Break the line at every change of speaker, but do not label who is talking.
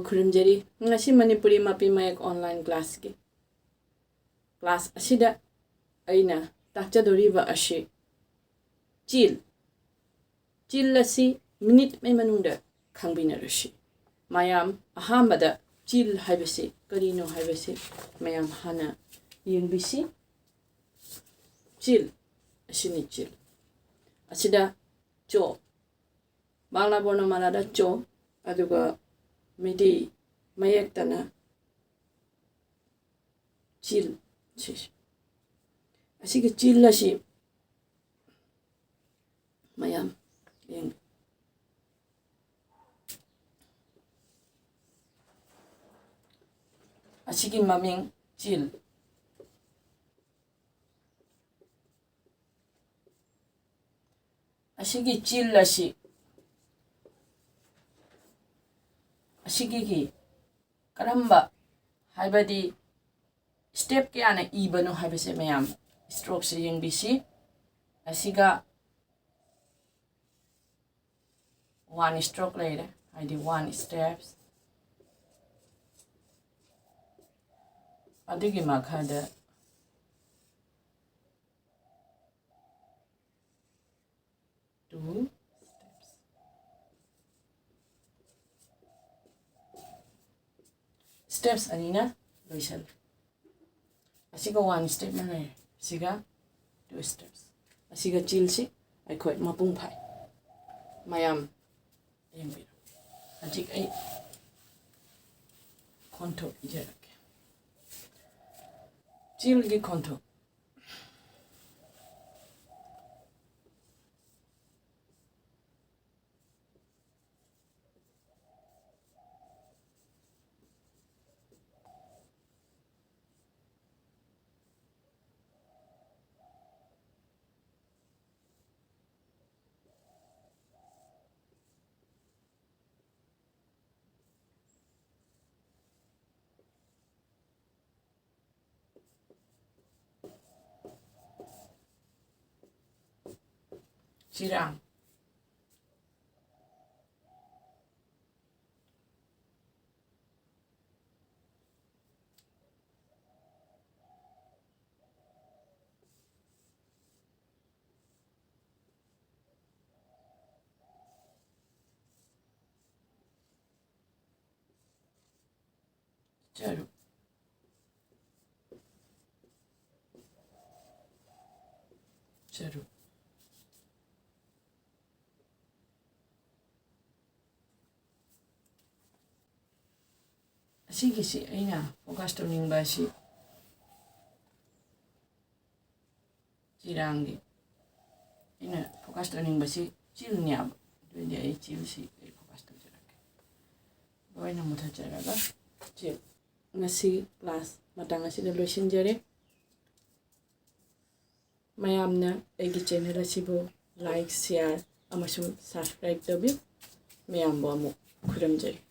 खुरुमजरी ngasi Manipuri mapi mayak online class ki class asida aina takchadoriba ashi chil asi minute mai manungda khangbinarushi mayam ahambada chil haibasi karino haibasi mayam hana yengbisi chil ashini chil asida cho bangla bornamala da cho aduga midi mayak tana chil asigi chil ashi mayam yeng asigi maming chil asigi chil ashi asigi karamba haibadi step kya na ibanu haibase mayam stroke se yengbisi asiga one stroke later haidi one steps adigi makhada two steps anina loisal asiga one step na hai asiga two steps asiga chil si aikhoi mapung phai mayam yembira ajik ai konto ijarake chil gi konto chirang charu asigi si aina focus toning ba si chirangi ina focus toning ba si chil nyab doi ai chil si ai focus to jarake boina mutha jaraga chil ngasi class matang asida loisin jare mayamna egi channel asibo like share amasung subscribe tobi mayam bo amu khuramjari